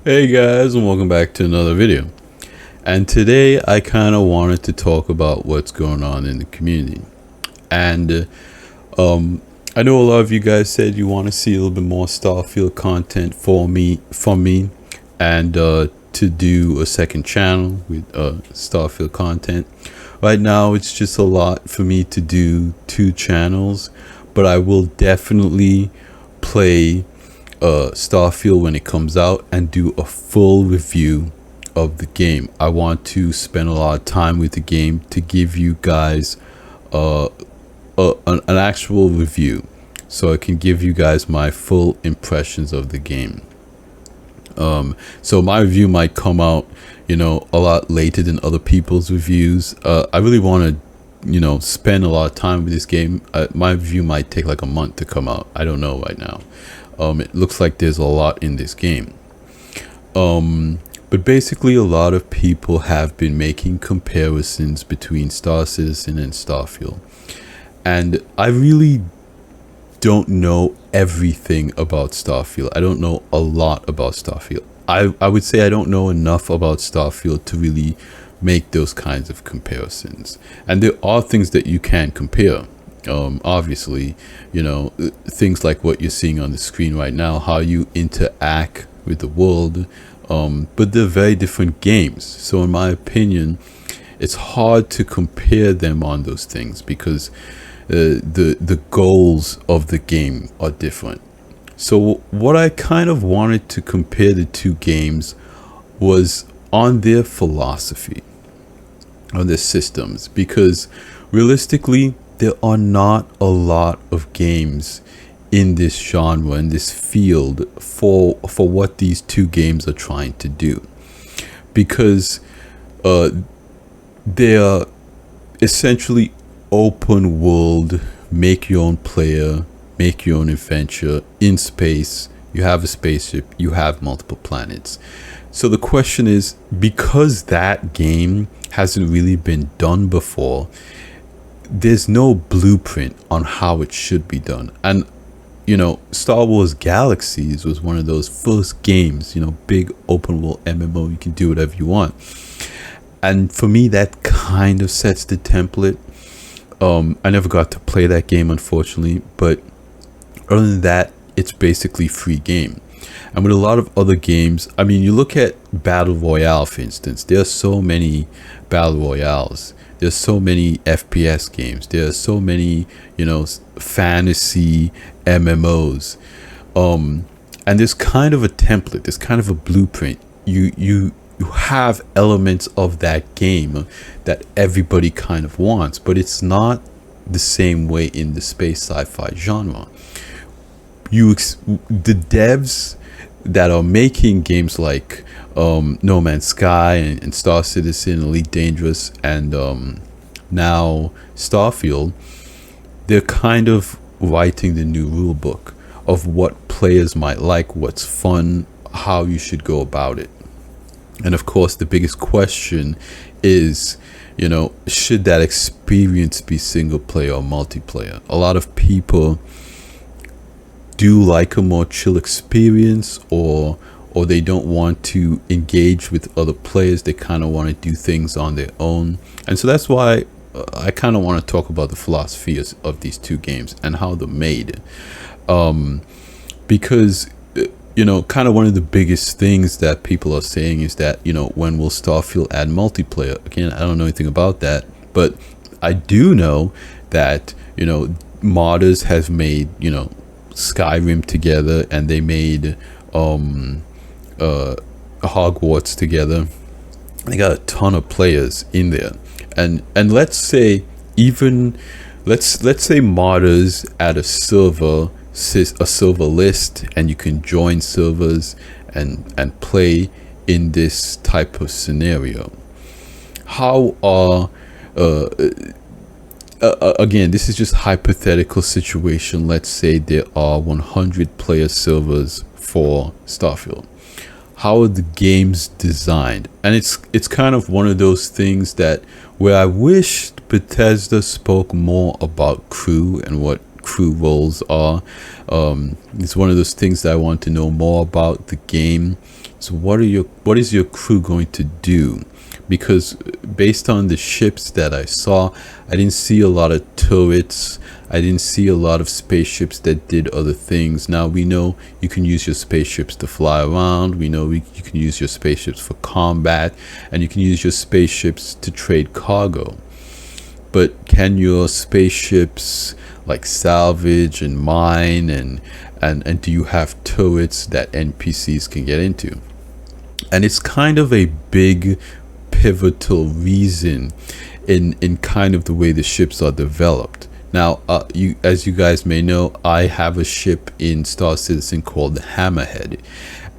Hey guys, and welcome back to another video. And today I kind of wanted to talk about what's going on in the community. And I know a lot of you guys said you want to see a little bit more Starfield content from me, and to do a second channel with Starfield content. Right now, it's just a lot for me to do two channels, but I will definitely play Starfield when it comes out and do a full review of the game. I want to spend a lot of time with the game to give you guys an actual review, so I can give you guys my full impressions of the game. So my review might come out, a lot later than other people's reviews. I really want to, spend a lot of time with this game. My review might take like a month to come out. I don't know right now. It looks like there's a lot in this game. But basically, a lot of people have been making comparisons between Star Citizen and Starfield. And I really don't know everything about Starfield. I don't know a lot about Starfield. I would say I don't know enough about Starfield to really make those kinds of comparisons. And there are things that you can compare. Obviously, things like what you're seeing on the screen right now, how you interact with the world. But they're very different games. So in my opinion, it's hard to compare them on those things because the goals of the game are different. So what I kind of wanted to compare the two games was on their philosophy, on their systems, because realistically there are not a lot of games in this genre, in this field, for what these two games are trying to do, because they are essentially open world, make your own player, make your own adventure in space. You have a spaceship, you have multiple planets. So the question is, because that game hasn't really been done before, there's no blueprint on how it should be done. And Star Wars Galaxies was one of those first games, big open world MMO, you can do whatever you want. And for me, that kind of sets the template. I never got to play that game, unfortunately, but other than that, it's basically free game. And with a lot of other games, I mean, you look at Battle Royale, for instance, there are so many Battle Royales. There's so many FPS games. There are so many, fantasy MMOs. And there's kind of a template. There's kind of a blueprint. You have elements of that game that everybody kind of wants, but it's not the same way in the space sci-fi genre. The devs that are making games like No Man's Sky and Star Citizen, Elite Dangerous, and now Starfield, they're kind of writing the new rule book of what players might like, what's fun, how you should go about it. And of course, the biggest question is, should that experience be single player or multiplayer? A lot of people do like a more chill experience, or they don't want to engage with other players. They kind of want to do things on their own. And so that's why I kind of want to talk about the philosophies of these two games and how they're made. Because kind of one of the biggest things that people are saying is that, when will Starfield add multiplayer? Again, I don't know anything about that, but I do know that, modders have made, Skyrim together, and they made Hogwarts together. They got a ton of players in there, and let's say let's say modders add a server list, and you can join servers and play in this type of scenario. How are again, this is just hypothetical situation. Let's say there are 100 player servers for Starfield. How are the games designed? And it's kind of one of those things that where I wish Bethesda spoke more about crew and what crew roles are. It's one of those things that I want to know more about the game. So what is your crew going to do? Because based on the ships that I saw, I didn't see a lot of turrets. I didn't see a lot of spaceships that did other things. Now we know you can use your spaceships to fly around. We know you can use your spaceships for combat, and you can use your spaceships to trade cargo. But can your spaceships like salvage and mine, and do you have turrets that NPCs can get into? And it's kind of a big pivotal reason in kind of the way the ships are developed. Now, as you guys may know, I have a ship in Star Citizen called the Hammerhead,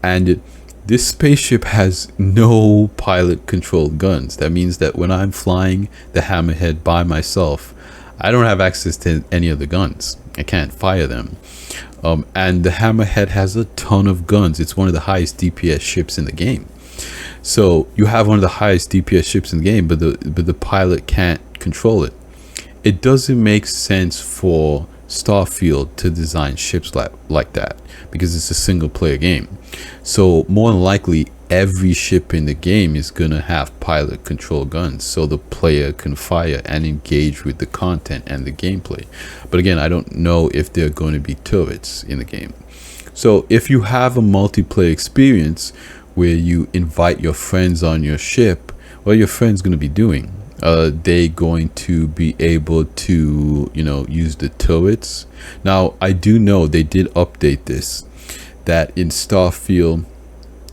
and this spaceship has no pilot controlled guns. That means that when I'm flying the Hammerhead by myself, I don't have access to any of the guns. I can't fire them. And the Hammerhead has a ton of guns. It's one of the highest DPS ships in the game. So you have one of the highest DPS ships in the game, but the pilot can't control it. It doesn't make sense for Starfield to design ships like that, because it's a single player game. So more than likely every ship in the game is gonna have pilot control guns, so the player can fire and engage with the content and the gameplay. But again, I don't know if there are going to be turrets in the game. So if you have a multiplayer experience where you invite your friends on your ship, what are your friends going to be doing? They going to be able to, use the turrets? Now, I do know they did update this, that in Starfield,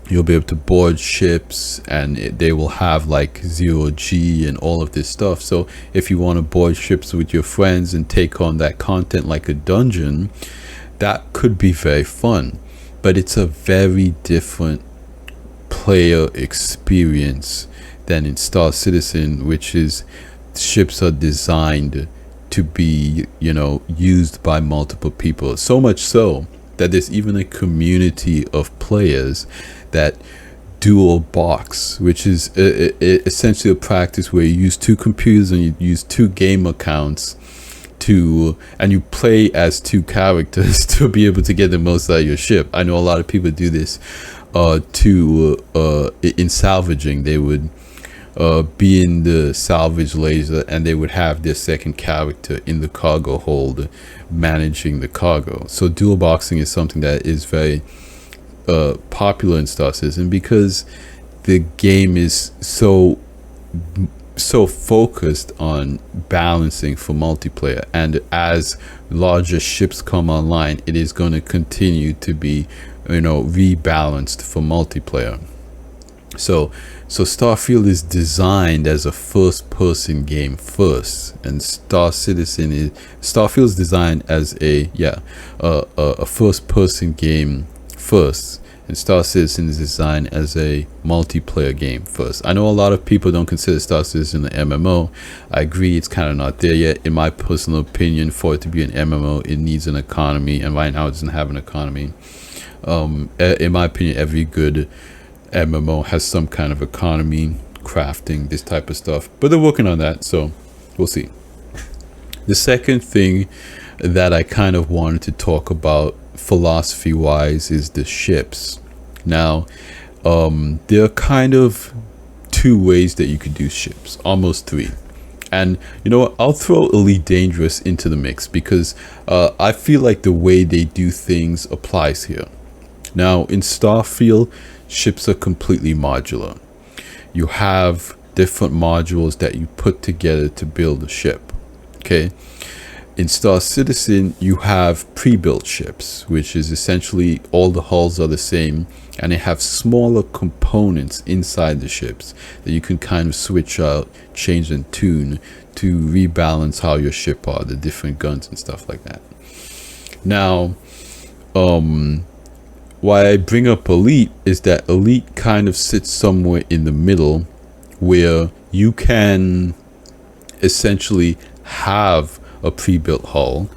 you'll be able to board ships, and they will have like 0G and all of this stuff. So if you want to board ships with your friends and take on that content like a dungeon, that could be very fun. But it's a very different player experience than in Star Citizen, which is ships are designed to be, used by multiple people. So much so that there's even a community of players that dual box, which is essentially a practice where you use two computers and you use two game accounts and you play as two characters to be able to get the most out of your ship. I know a lot of people do this in salvaging. They would be in the salvage laser, and they would have their second character in the cargo hold managing the cargo. So dual boxing is something that is very popular in Star Citizen, because the game is so focused on balancing for multiplayer, and as larger ships come online, it is going to continue to be rebalanced for multiplayer. So Starfield is designed as a first-person game first, and Starfield is designed as a first-person game first, and Star Citizen is designed as a multiplayer game first. I know a lot of people don't consider Star Citizen an MMO. I agree, it's kind of not there yet. In my personal opinion, for it to be an MMO, it needs an economy, and right now it doesn't have an economy. In my opinion, every good MMO has some kind of economy, crafting, this type of stuff, but they're working on that, so we'll see. The second thing that I kind of wanted to talk about philosophy wise is the ships. Now, there are kind of two ways that you could do ships, almost three. And you know what, I'll throw Elite Dangerous into the mix, because I feel like the way they do things applies here. Now, in Starfield, ships are completely modular. You have different modules that you put together to build a ship. Okay. In Star Citizen, you have pre-built ships, which is essentially all the hulls are the same, and they have smaller components inside the ships that you can kind of switch out, change and tune to rebalance how your ship are, the different guns and stuff like that. Now, why I bring up Elite is that Elite kind of sits somewhere in the middle, where you can essentially have a pre-built hull,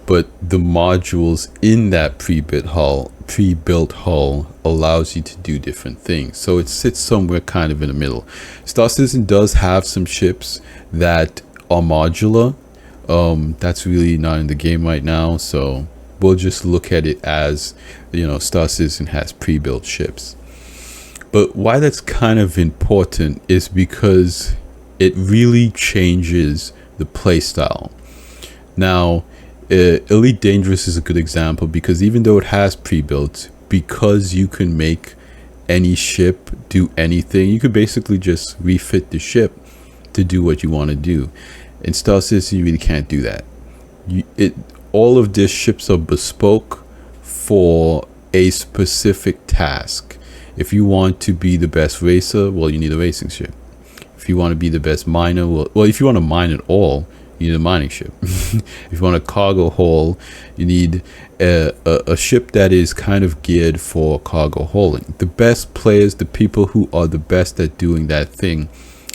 but the modules in that pre-built hull allows you to do different things. So it sits somewhere kind of in the middle. Star Citizen does have some ships that are modular, That's really not in the game right now, so we'll just look at it as, Star Citizen has pre-built ships. But why that's kind of important is because it really changes the playstyle. Now, Elite Dangerous is a good example because even though it has pre-built, because you can make any ship do anything, you could basically just refit the ship to do what you want to do. In Star Citizen, you really can't do that. All of these ships are bespoke for a specific task. If you want to be the best racer, well, you need a racing ship. If you want to be the best miner, well, if you want to mine at all, you need a mining ship. If you want a cargo haul, you need a ship that is kind of geared for cargo hauling. The best players, the people who are the best at doing that thing,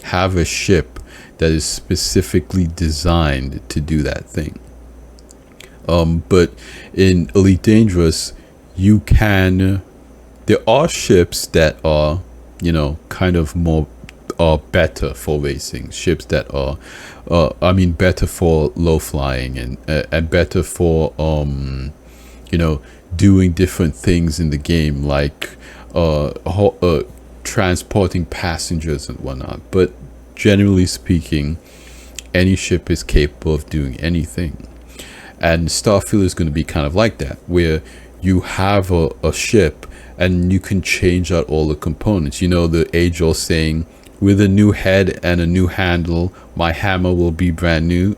have a ship that is specifically designed to do that thing. But in Elite Dangerous, there are ships that are, kind of more are better for racing, ships that are better for low flying and better for doing different things in the game, like transporting passengers and whatnot. But generally speaking, any ship is capable of doing anything, and Starfield is going to be kind of like that, where you have a ship and you can change out all the components. The age-old saying, with a new head and a new handle, my hammer will be brand new.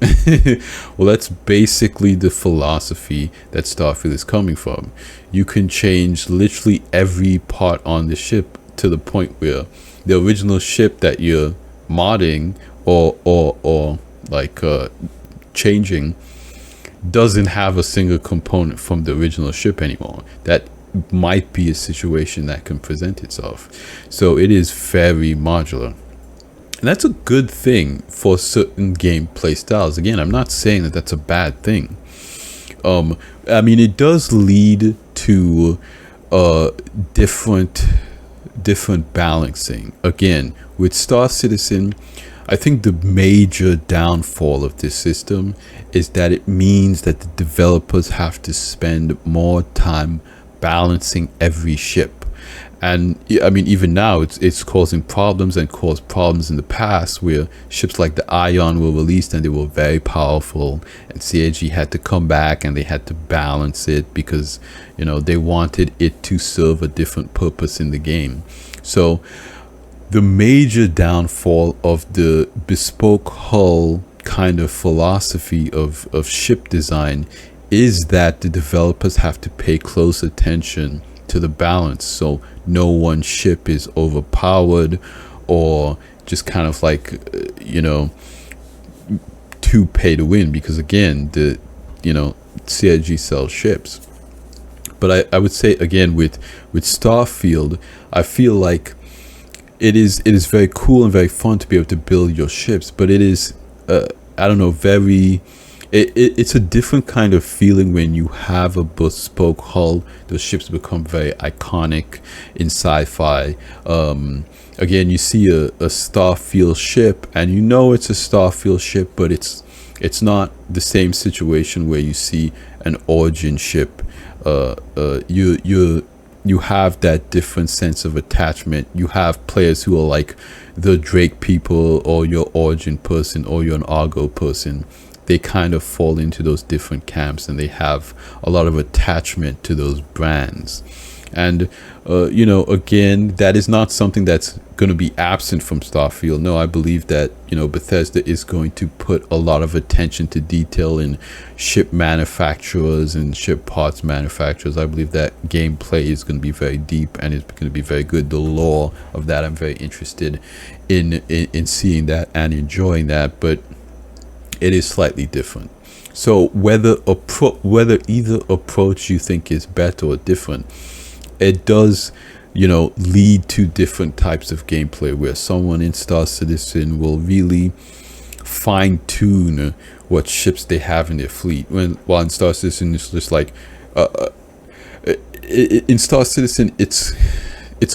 Well, that's basically the philosophy that Starfield is coming from. You can change literally every part on the ship to the point where the original ship that you're modding or changing doesn't have a single component from the original ship anymore. That might be a situation that can present itself. So it is very modular, and that's a good thing for certain gameplay styles. Again, I'm not saying that that's a bad thing. It does lead to different balancing. Again, with Star Citizen, I think the major downfall of this system is that it means that the developers have to spend more time balancing every ship. And even now it's causing problems, and caused problems in the past, where ships like the Ion were released and they were very powerful, and CIG had to come back and they had to balance it because they wanted it to serve a different purpose in the game. So the major downfall of the bespoke hull kind of philosophy of ship design is that the developers have to pay close attention to the balance, so no one ship is overpowered or just kind of to pay to win, because again, CIG sells ships. But I would say, again, with Starfield, I feel like it is very cool and very fun to be able to build your ships, but it is it's a different kind of feeling when you have a bespoke hull. Those ships become very iconic in sci-fi. Again, you see a Starfield ship and it's a Starfield ship, but it's not the same situation where you see an Origin ship. You have that different sense of attachment. You have players who are like the Drake people, or your Origin person, or you're an Argo person. They kind of fall into those different camps, and they have a lot of attachment to those brands. And again, that is not something that's going to be absent from Starfield. No, I believe that Bethesda is going to put a lot of attention to detail in ship manufacturers and ship parts manufacturers. I believe that gameplay is going to be very deep and it's going to be very good. The lore of that, I'm very interested in seeing that and enjoying that, but it is slightly different. So whether either approach you think is better or different, it does lead to different types of gameplay, where someone in Star Citizen will really fine-tune what ships they have in their fleet, while in Star Citizen it's just like in Star Citizen it's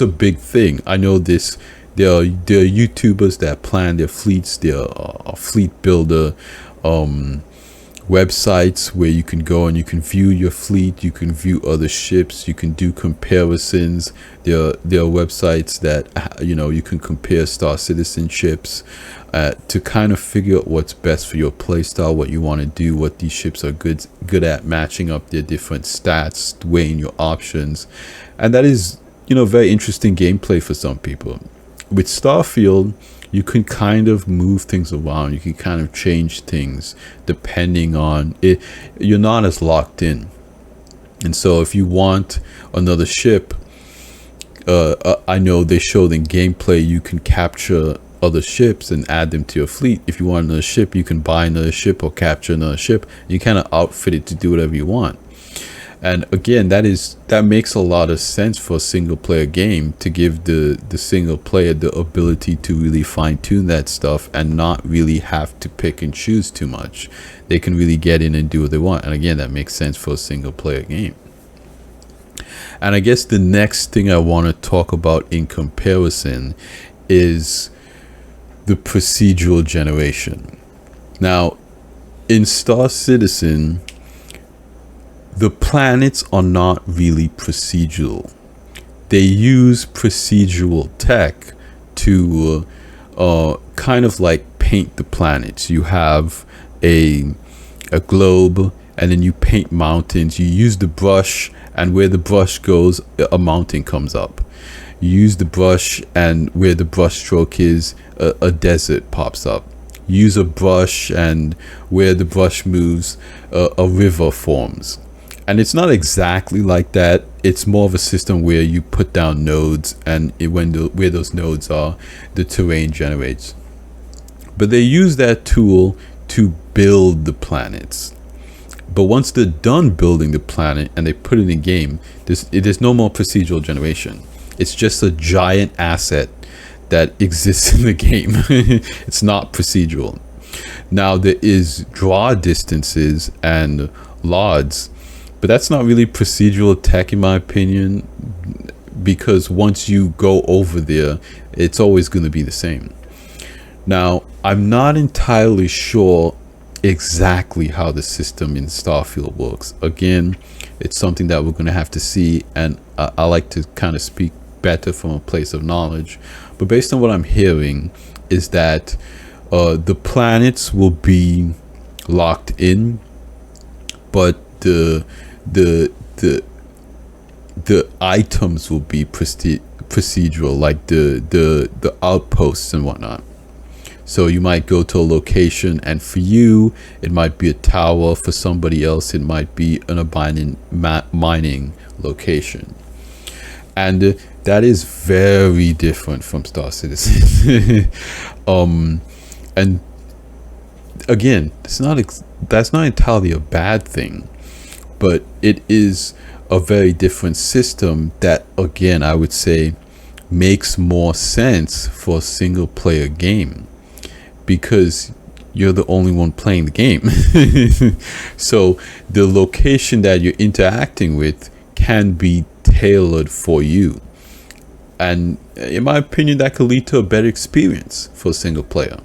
a big thing. I know this. There are YouTubers that plan their fleets. There are fleet builder websites where you can go and you can view your fleet, you can view other ships, you can do comparisons. There are websites that you can compare Star Citizen ships to kind of figure out what's best for your playstyle, what you want to do, what these ships are good at, matching up their different stats, weighing your options. And that is very interesting gameplay for some people. With Starfield, you can kind of move things around. You can kind of change things depending on it. You're not as locked in. And so if you want another ship, I know they showed in gameplay you can capture other ships and add them to your fleet. If you want another ship, you can buy another ship or capture another ship. You kind of outfit it to do whatever you want. And again, that makes a lot of sense for a single player game, to give the single player the ability to really fine tune that stuff and not really have to pick and choose too much. They can really get in and do what they want. And again, that makes sense for a single player game. And I guess the next thing I want to talk about in comparison is the procedural generation. Now, in Star Citizen, the planets are not really procedural. They use procedural tech to kind of like paint the planets. You have a globe, and then you paint mountains. You use the brush, and where the brush goes, a mountain comes up. You use the brush, and where the brush stroke is, a desert pops up. You use a brush, and where the brush moves, a river forms. And it's not exactly like that. It's more of a system where you put down nodes, and where those nodes are, the terrain generates. But they use that tool to build the planets. But once they're done building the planet and they put it in game, there's no more procedural generation. It's just a giant asset that exists in the game. It's not procedural. Now, there is draw distances and LODs, but that's not really procedural tech, in my opinion, because once you go over there, it's always going to be the same. Now, I'm not entirely sure exactly how the system in Starfield works. Again, it's something that we're going to have to see, and I like to kind of speak better from a place of knowledge. But based on what I'm hearing, is that the planets will be locked in, but the items will be procedural, like the outposts and whatnot. So you might go to a location, and for you it might be a tower, for somebody else it might be an abandoned mining location. And that is very different from Star Citizen. And again, that's not entirely a bad thing, but it is a very different system that, again, I would say makes more sense for a single player game, because you're the only one playing the game. So the location that you're interacting with can be tailored for you, and in my opinion, that could lead to a better experience for a single player.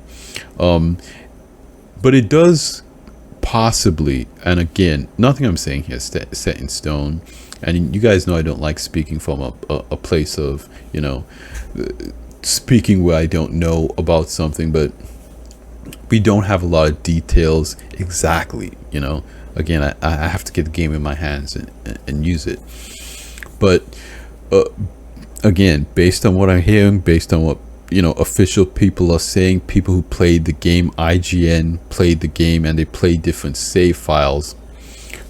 But it does possibly, and again, nothing I'm saying here is set in stone, and you guys know I don't like speaking from a place of speaking where I don't know about something, but we don't have a lot of details exactly. Again, I have to get the game in my hands and use it. But again, based on what I'm hearing, based on what official people are saying, people who played the game, IGN played the game, and they played different save files,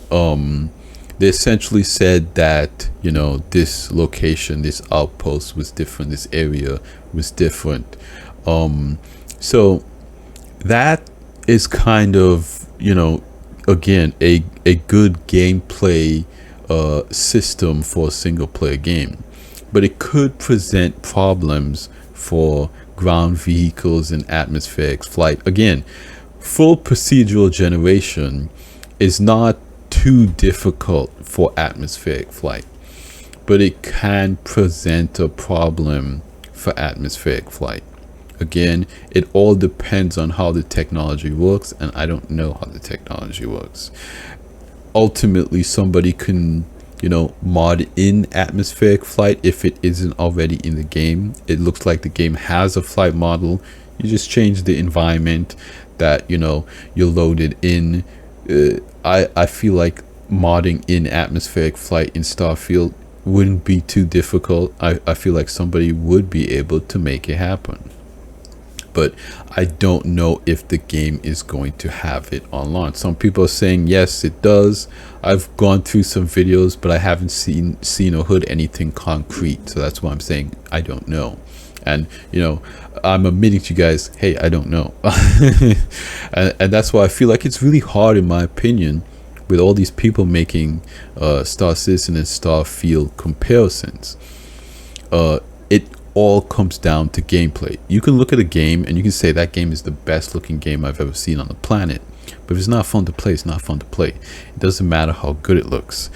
they essentially said that this location, this outpost was different, this area was different. So that is kind of again a good gameplay system for a single player game, but it could present problems for ground vehicles and atmospheric flight. Again, full procedural generation is not too difficult for atmospheric flight, but it can present a problem for atmospheric flight. Again, it all depends on how the technology works, and I don't know how the technology works. Ultimately, somebody can, mod in atmospheric flight if it isn't already in the game. It looks like the game has a flight model. You just change the environment that, you're loaded in. I feel like modding in atmospheric flight in Starfield wouldn't be too difficult. I feel like somebody would be able to make it happen. But I don't know if the game is going to have it on launch. Some people are saying yes, it does. I've gone through some videos, but I haven't seen or heard anything concrete. So that's why I'm saying I don't know. And I'm admitting to you guys, hey, I don't know. and that's why I feel like it's really hard, in my opinion, with all these people making Star Citizen and Starfield comparisons. It all comes down to gameplay. You can look at a game and you can say that game is the best looking game I've ever seen on the planet, but if it's not fun to play, it's not fun to play. It doesn't matter how good it looks.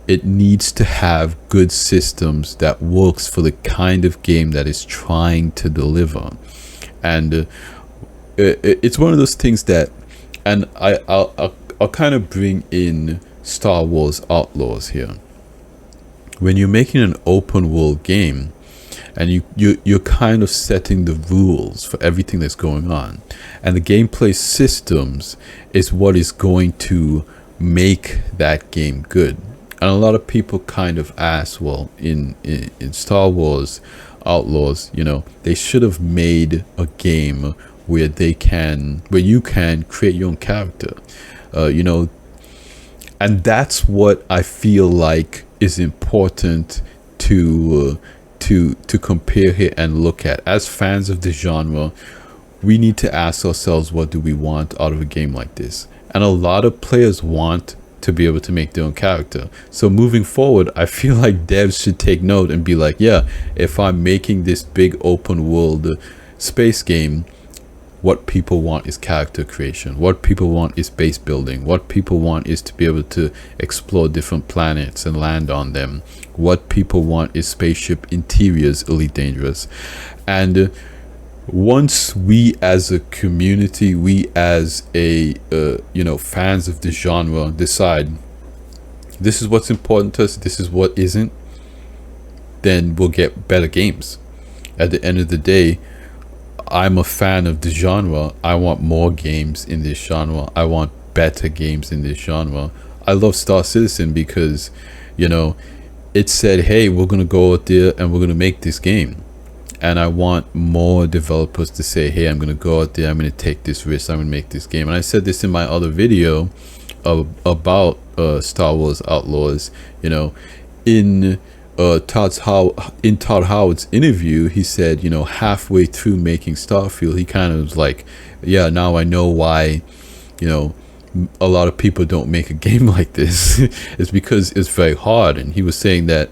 It needs to have good systems that works for the kind of game that it's trying to deliver. And it's one of those things that, and I'll kind of bring in Star Wars Outlaws here. When you're making an open world game, and you're kind of setting the rules for everything that's going on, and the gameplay systems is what is going to make that game good. And a lot of people kind of ask, well, in Star Wars Outlaws, they should have made a game where you can create your own character, and that's what I feel like is important to compare here and look at. As fans of the genre, we need to ask ourselves, what do we want out of a game like this? And a lot of players want to be able to make their own character. So moving forward, I feel like devs should take note and be like, yeah, if I'm making this big open world space game, what people want is character creation. What people want is base building. What people want is to be able to explore different planets and land on them. What people want is spaceship interiors, Elite Dangerous. And once we as a community, we as a fans of the genre decide this is what's important to us, this is what isn't, then we'll get better games. At the end of the day, I'm a fan of the genre. I want more games in this genre. I want better games in this genre. I love Star Citizen because, it said, hey, we're going to go out there and we're going to make this game. And I want more developers to say, hey, I'm going to go out there, I'm going to take this risk, I'm going to make this game. And I said this in my other video about Star Wars Outlaws. In Todd Howard's interview, he said, halfway through making Starfield, he kind of was like, yeah, now I know why, a lot of people don't make a game like this. It's because it's very hard. And he was saying that,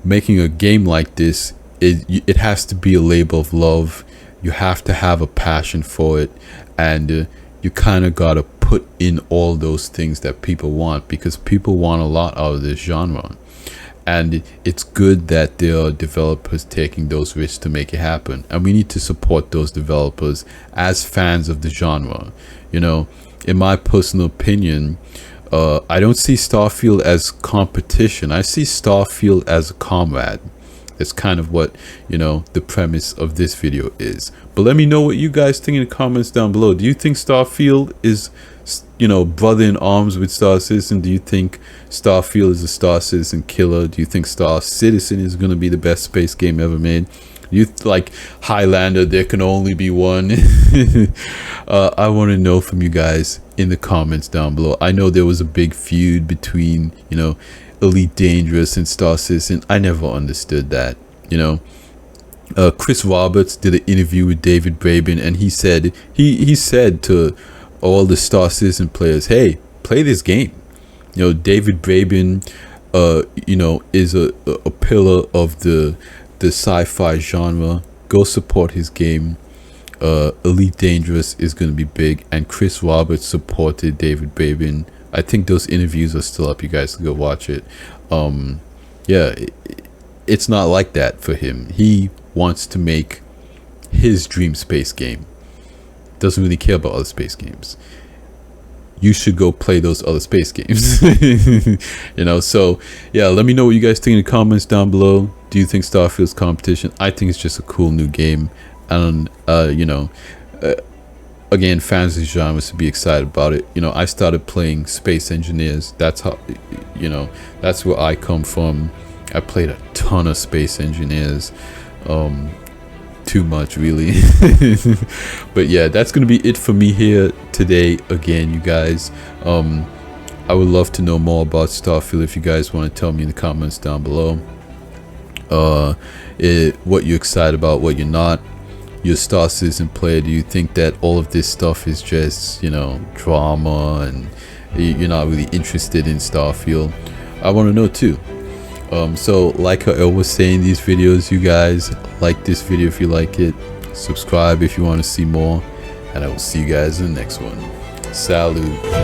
making a game like this, it has to be a labor of love. You have to have a passion for it, and you kind of got to put in all those things that people want, because people want a lot out of this genre. And it's good that there are developers taking those risks to make it happen. And we need to support those developers as fans of the genre. In my personal opinion, I don't see Starfield as competition. I see Starfield as a comrade. It's kind of what, the premise of this video is. But let me know what you guys think in the comments down below. Do you think Starfield is, brother in arms with Star Citizen? Do you think Starfield is a Star Citizen killer? Do you think Star Citizen is going to be the best space game ever made? You like Highlander, there can only be one? I want to know from you guys in the comments down below. I know there was a big feud between, Elite Dangerous and Star Citizen. I never understood that. Chris Roberts did an interview with David Braben, and he said he said to all the Star Citizen players, hey, play this game. David Braben is a pillar of the sci-fi genre. Go support his game. Elite Dangerous is going to be big, and Chris Roberts supported David Braben. I think those interviews are still up. You guys can go watch it. It's not like that for him. He wants to make his dream space game. Doesn't really care about other space games. You should go play those other space games. You know, so yeah, let me know what you guys think in the comments down below. Do you think Starfield's competition? I think it's just a cool new game, and you know, again, fans of the genre should be excited about it. You know, I started playing Space Engineers. That's how, you know, that's where I come from. I played a ton of Space Engineers. Too much, really. But yeah, that's gonna be it for me here today. Again, you guys, I would love to know more about Starfield. If you guys want to tell me in the comments down below what you're excited about, what you're not. You're a Star Citizen player. Do you think that all of this stuff is just, you know, drama, and you're not really interested in Starfield? I want to know too. So like I always say in these videos, you guys, like this video if you like it, subscribe if you want to see more, and I will see you guys in the next one. Salute.